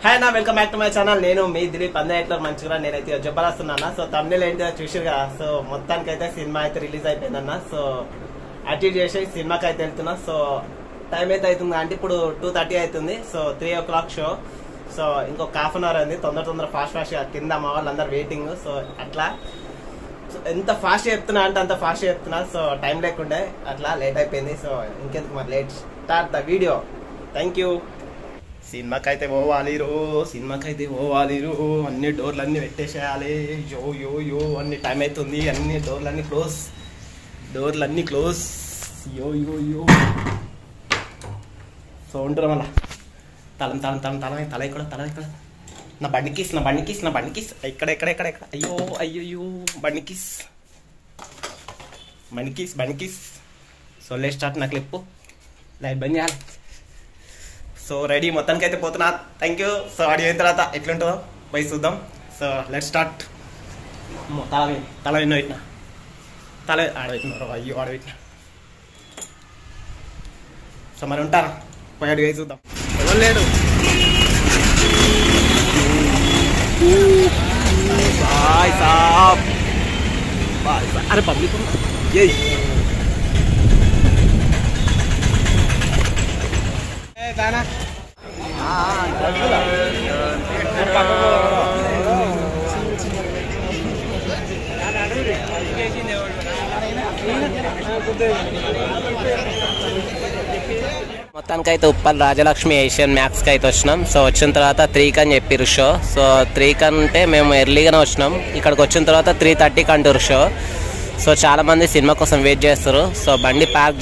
Hi నా welcome back to my channel. నేను మీ దిలీప్ అందరిలో మంచిగా నేనైతే జబర్దస్తున్నాను. సో తమిళ ఏంటో చూసారు కదా. సో మొత్తానికి అయితే సినిమా అయితే రిలీజ్ అయిపోయిందన్న. సో అటెండ్ చేసి సినిమాకి అయితే వెళ్తున్నా. సో టైం అయితే అవుతుంది అంటే ఇప్పుడు 2:30 అవుతుంది. So 3 o'clock show. సో ఇంకొక హాఫ్ అన్ అవర్ అయింది. తొందర ఫాస్ట్ గా కింద మా వాళ్ళందరూ వెయిటింగ్. సో అట్లా ఎంత ఫాస్ట్ చెప్తున్నా అంటే అంత ఫాస్ట్ చెప్తున్నా. సో టైం లేకుండే అట్లా లేట్ అయిపోయింది. సో ఇంకెందుకు మరి late start the video. Thank you. సినిమాకైతే పోవాలి అన్ని డోర్లు అన్ని పెట్టేసేయాలి. యో అన్ని టైం అవుతుంది. అన్ని డోర్లన్నీ క్లోజ్ యో సో ఉంటారు మళ్ళా తల ఇక్కడ నా బండికిస్ ఎక్కడ అయ్యో బండికిస్ సో లే స్టార్ట్ నాకు లేపు లైట్ బంద్ చేయాలి. సో రెడీ మొత్తానికి అయితే పోతున్నా. Thank you. సో ఆడియో అయిన తర్వాత ఎట్లుంటుందో పోయి చూద్దాం. So let start. తల ఎన్నో పెట్టినా తల ఆడబెట్టినారు. అయ్యో ఆడబెట్టినా. సో మరి ఉంటారా పోయి అడిగి చూద్దాం. ఎవరు లేడు. బాయ్ సాబ్ అరే పబ్లిక్ మొత్తానికైతే ఉప్పల్ రాజలక్ష్మి ఏషియన్ మ్యాక్స్కి అయితే వచ్చినాం. సో వచ్చిన తర్వాత 3కి అని చెప్పిర్రు షో. సో 3కి అంటే మేము ఎర్లీగానే వచ్చినాం. ఇక్కడికి వచ్చిన తర్వాత 3:30కి అంటారు షో. సో చాలామంది సినిమా కోసం వెయిట్ చేస్తారు. సో బండి ప్యాక్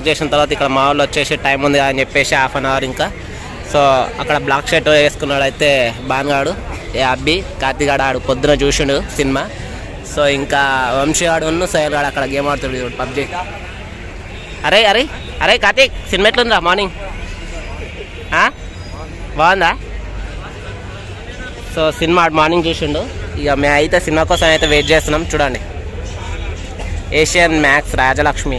చేసిన తర్వాత ఇక్కడ మా వాళ్ళు వచ్చేసి టైం ఉంది అని చెప్పేసి హాఫ్ అన్ అవర్ ఇంకా. సో అక్కడ బ్లాక్ షర్ట్ వేసుకున్నాడు అయితే బాన్గాడు అబ్బి కార్తీగాడు ఆడు పొద్దున చూసిండు సినిమా. సో ఇంకా వంశీగాడు సోయల్ గాడు అక్కడ గేమ్ ఆడుతాడు పబ్జీ. అరే కార్తీక్ సినిమా ఎట్లుందిరా మార్నింగ్ బాగుందా? సో సినిమా మార్నింగ్ చూసిండు. ఇక మేము అయితే సినిమా కోసం అయితే వెయిట్ చేస్తున్నాం. చూడండి ఏషియన్ మ్యాక్స్ రాజలక్ష్మి.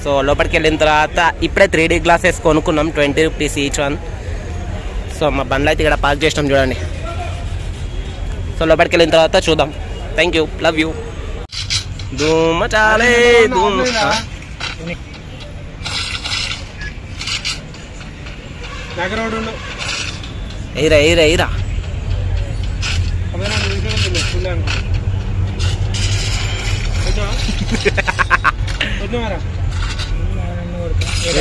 సో లోపలికి వెళ్ళిన తర్వాత ఇప్పుడే 3D గ్లాసెస్ కొనుక్కున్నాం 20 rupees ఈచ్ వన్. సో మా బండ్లు అయితే ఇక్కడ పార్క్ చేసినాం చూడండి. సో లోపలికి వెళ్ళిన తర్వాత చూద్దాం. Thank you. Love you. ధూమ చాలే ధూమ్ ఎయిరా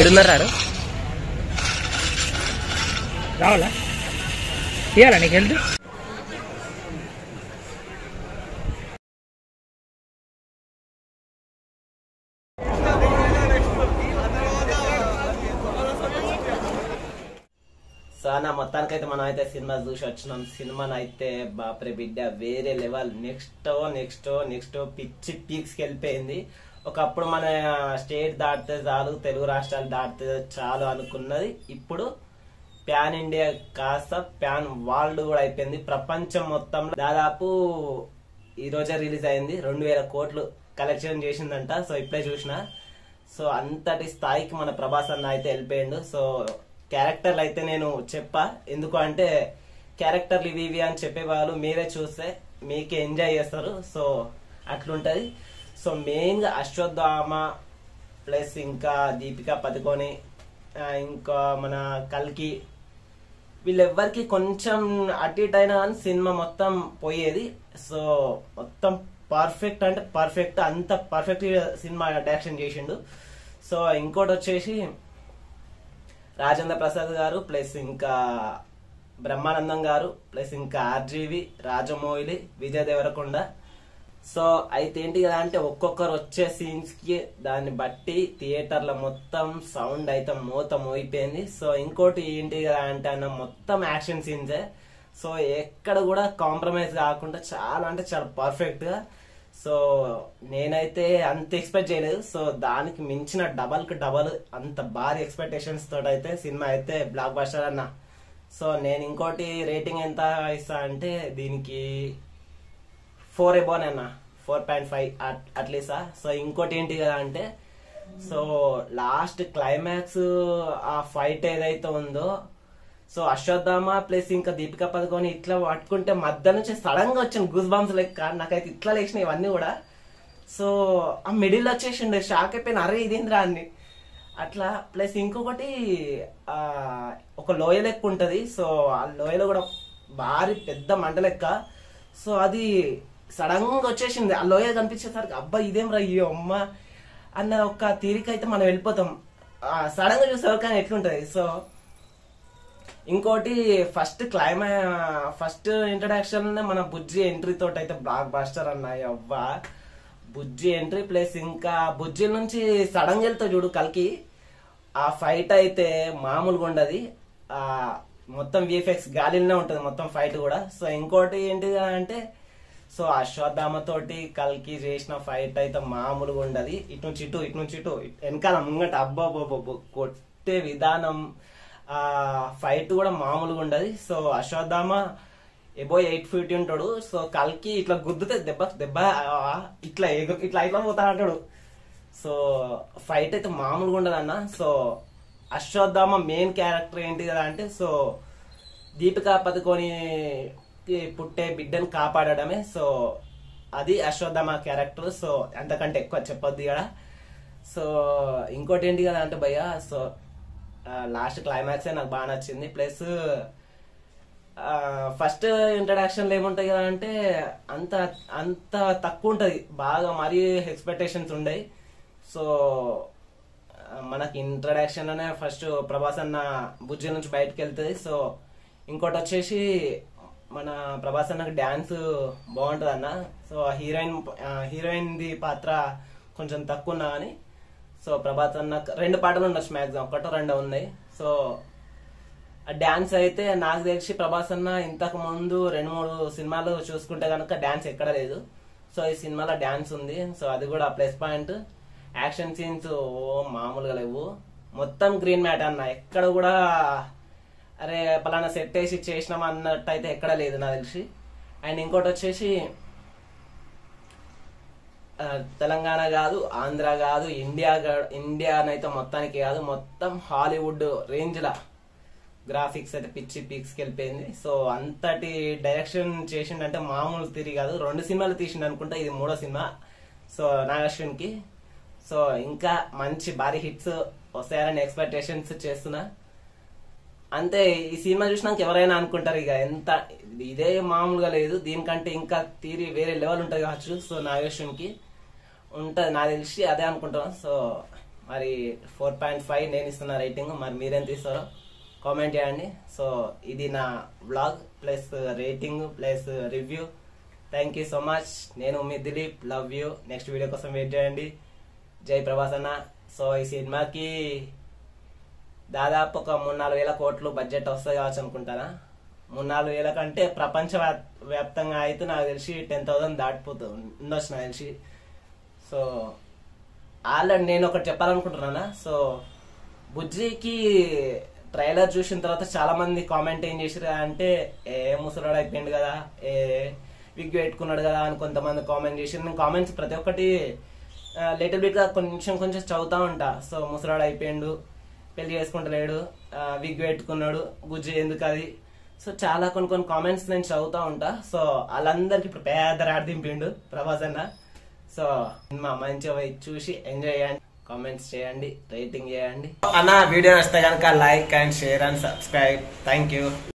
ఏడున్నారు రావాలా తీయాలా నీకు వెళ్తూ సో అన్న మొత్తానికైతే మనం అయితే సినిమా చూసి వచ్చినాం. సినిమాని అయితే బాప్రే బిడ్డ వేరే లెవెల్. నెక్స్ట్ పిచ్చి పీక్స్కి వెళ్ళిపోయింది. ఒకప్పుడు మన స్టేట్ దాటితే చాలు, తెలుగు రాష్ట్రాలు దాటితే చాలు అనుకున్నది ఇప్పుడు ప్యాన్ ఇండియా కాస్త ప్యాన్ వరల్డ్ కూడా అయిపోయింది. ప్రపంచం మొత్తంలో దాదాపు ఈ రోజే రిలీజ్ అయింది. 2000 కోట్లు కలెక్షన్ చేసిందంట. సో ఇప్పుడే చూసిన. సో అంతటి స్థాయికి మన ప్రభాస్ అన్న అయితే వెళ్ళిపోయిండు. సో క్యారెక్టర్లు అయితే నేను చెప్పా, ఎందుకు అంటే క్యారెక్టర్లు ఇవి అని చెప్పేవాళ్ళు మీరే చూస్తే మీకే ఎంజాయ్ చేస్తారు. సో అట్లుంటది. సో మెయిన్ గా అశ్వత్థామ ప్లస్ ఇంకా దీపికా పదుకొని ఇంకా మన కల్కి వీళ్ళెవ్వరికి కొంచెం అటు ఇటు అయినా కానీ సినిమా మొత్తం పోయేది. సో మొత్తం పర్ఫెక్ట్ అంటే పర్ఫెక్ట్, అంత పర్ఫెక్ట్ సినిమా డైరెక్షన్ చేసిండు. సో ఇంకోటి వచ్చేసి రాజేంద్ర ప్రసాద్ గారు ప్లస్ ఇంకా బ్రహ్మానందం గారు ప్లస్ ఇంకా ఆర్జీవి, రాజమౌళి, విజయ్ దేవరకొండ. సో అయితే ఏంటి కదా అంటే ఒక్కొక్కరు వచ్చే సీన్స్ కి దాన్ని బట్టి థియేటర్ల మొత్తం సౌండ్ అయితే మోగిపోయింది. సో ఇంకోటి ఏంటి కదా అంటే అన్న మొత్తం యాక్షన్ సీన్సే. సో ఎక్కడ కూడా కాంప్రమైజ్ కాకుండా చాలా అంటే చాలా పర్ఫెక్ట్ గా. సో నేనైతే అంత ఎక్స్పెక్ట్ చేయలేదు. సో దానికి మించిన డబల్ అంత భారీ ఎక్స్పెక్టేషన్స్ తోటి అయితే సినిమా అయితే బ్లాక్ బస్టర్ అన్న. సో నేను ఇంకోటి రేటింగ్ ఎంత ఇస్తా అంటే దీనికి 4 above అన్న, 4.5 అట్లీసా. సో ఇంకోటి ఏంటి కదా అంటే సో లాస్ట్ క్లైమాక్స్ ఆ ఫైట్ ఏదైతే ఉందో సో అశ్వత్థామ ప్లస్ ఇంకా దీపికా పదుకొని ఇట్లా పట్టుకుంటే మధ్య నుంచి సడన్ గా వచ్చిన గూస్ బాంబ్స్ లెక్క నాకైతే ఇట్లా లేచినాయి ఇవన్నీ కూడా. సో ఆ మిడిల్ వచ్చేసిండే, షాక్ అయిపోయిన, అరే ఇదేంద్రా అని అట్లా. ప్లస్ ఇంకొకటి ఒక లోయ లెక్క ఉంటది. సో ఆ లోయలో కూడా భారీ పెద్ద మంట లెక్క. సో అది సడన్ గా వచ్చేసింది, ఆ లోయ కనిపించేసరికి అబ్బా ఇదేం రా ఈ అమ్మ అన్న ఒక తీరిక అయితే మనం వెళ్ళిపోతాం. సడన్ గా చూసే కానీ ఎట్లుంటది. సో ఇంకోటి ఫస్ట్ ఇంట్రడక్షన్ మన బుజ్జి ఎంట్రీ తోటి అయితే బ్లాక్ బాస్టర్ అన్నాయి. అవ్వా బుజ్జి ఎంట్రీ ప్లస్ ఇంకా బుజ్జి నుంచి సడన్ గా వెళ్తా చూడు కల్కి, ఆ ఫైట్ అయితే మామూలుగా ఉండదు. మొత్తం విఎఫ్ఎక్స్ గాలిలోనే ఉంటది మొత్తం ఫైట్ కూడా. సో ఇంకోటి ఏంటిది అంటే సో అశ్వత్థామ తోటి కల్కి చేసిన ఫైట్ అయితే మామూలుగా ఉండదు. ఇటు నుంచి ఇటు వెనకాల ముంగట అబ్బాబోబో కొట్టే విధానం, ఆ ఫైట్ కూడా మామూలుగా ఉండదు. సో అశ్వత్థామ ఎబో 8 feet ఉంటాడు. సో కల్కి ఇట్లా గుద్దుతే దెబ్బ ఇట్లా పోతా అంటాడు. సో ఫైట్ అయితే మామూలుగా ఉండదు అన్న. సో అశ్వత్థామ మెయిన్ క్యారెక్టర్ ఏంటి కదా అంటే సో దీపికా పదుకొని పుట్టే బిడ్డను కాపాడడమే. సో అది అశ్వత్థామ క్యారెక్టర్. సో అంతకంటే ఎక్కువ చెప్పొద్దు ఇక్కడ. సో ఇంకోటి ఏంటి కదా అంటే భయ్య, సో లాస్ట్ క్లైమాక్సే నాకు బాగా నచ్చింది. ప్లస్ ఫస్ట్ ఇంట్రడక్షన్ ఏముంటాయి కదా అంటే అంత తక్కువ ఉంటది, బాగా మరీ ఎక్స్పెక్టేషన్స్ ఉండయి. సో మనకి ఇంట్రడక్షన్ అనే ఫస్ట్ ప్రభాస్ అన్న బుజ్జి నుంచి బయటకు వెళ్తుంది. సో ఇంకోటి వచ్చేసి మన ప్రభాస్ అన్నకి డాన్స్ బాగుంటది అన్న. సో హీరోయిన్ ది పాత్ర కొంచెం తక్కువ ఉన్నా కానీ సో ప్రభాస్ అన్న 2 పాటలు ఉండొచ్చు మ్యాక్సిమం, 1-2 ఉన్నాయి. సో ఆ డాన్స్ అయితే నాకు తెలిసి ప్రభాస్ అన్న ఇంతకు ముందు 2-3 సినిమాలు చూసుకుంటే కనుక డాన్స్ ఎక్కడ లేదు. సో ఈ సినిమాలో డాన్స్ ఉంది. సో అది కూడా ప్లస్ పాయింట్. యాక్షన్ సీన్స్ మామూలుగా లేవు, మొత్తం గ్రీన్ మ్యాట్ అన్న. ఎక్కడ కూడా అరే పలానా సెట్ వేసి చేసినాం అన్నట్టు అయితే ఎక్కడ లేదు నాకు తెలిసి. అండ్ ఇంకోటి వచ్చేసి తెలంగాణ కాదు, ఆంధ్ర కాదు, ఇండియానైతే మొత్తానికి కాదు, మొత్తం హాలీవుడ్ రేంజ్ లా గ్రాఫిక్స్ అయితే పిచ్చి పీక్స్కి వెళ్ళిపోయింది. సో అంతటి డైరెక్షన్ చేసిండంటే మామూలు తిరిగి కాదు. 2 సినిమాలు తీసిండు అనుకుంటా, ఇది 3వ సినిమా సో నాగశ్విన్కి. సో ఇంకా మంచి భారీ హిట్స్ వస్తాయని ఎక్స్పెక్టేషన్స్ చేస్తున్నా. అంతే, ఈ సినిమా చూసినాక ఎవరైనా అనుకుంటారు ఇక ఎంత ఇదే మామూలుగా లేదు, దీనికంటే ఇంకా తీరి వేరే లెవెల్ ఉంటుంది కావచ్చు. సో నాగశ్విన్కి ఉంటుంది నాకు తెలిసి, అదే అనుకుంటున్నాను. సో మరి 4.5 నేను ఇస్తున్నా రేటింగ్. మరి మీరేం తీస్తారో కామెంట్ చేయండి. సో ఇది నా vlog plus rating plus review. Thank you so much. నేను మీ Dilip, love you. Next video కోసం వెయిట్ చేయండి. జై ప్రభాస్ అన్న. సో ఈ సినిమాకి దాదాపు ఒక 3-4 వేల కోట్లు బడ్జెట్ వస్తుంది కావచ్చు అనుకుంటానా. 3-4 వేల కంటే ప్రపంచ వ్యాప్తంగా అయితే నాకు తెలిసి 10,000 దాటిపోతుంది ఉండొచ్చు నాకు తెలిసి. సో ఆల్రెడీ నేను ఒకటి చెప్పాలనుకుంటున్నానా. సో బుజ్జికి ట్రైలర్ చూసిన తర్వాత చాలా మంది కామెంట్ ఏం చేసారు అంటే ముసలాడు అయిపోయింది కదా, విగ్ పెట్టుకున్నాడు కదా అని కొంతమంది కామెంట్ చేసి. నేను కామెంట్స్ ప్రతి ఒక్కటి లిటిల్ బిట్ గా కొంచెం చదువుతా ఉంటా. సో ముసలాడు అయిపోయిండు, పెళ్లి చేసుకుంటలేడు, విగ్ పెట్టుకున్నాడు, గుజ్జి ఎందుకు అది. సో చాలా కొన్ని కామెంట్స్ నేను చదువుతా ఉంటా. సో వాళ్ళందరికి ఇప్పుడు పెద్ద రాడ్ దింపిండు ప్రభాస్ అన్న. సో సినిమా మంచిగా చూసి ఎంజాయ్ చేయండి, కామెంట్స్ చేయండి, రేటింగ్ చేయండి అన్న. వీడియో నచ్చితే కనుక like and share and subscribe. Thank you.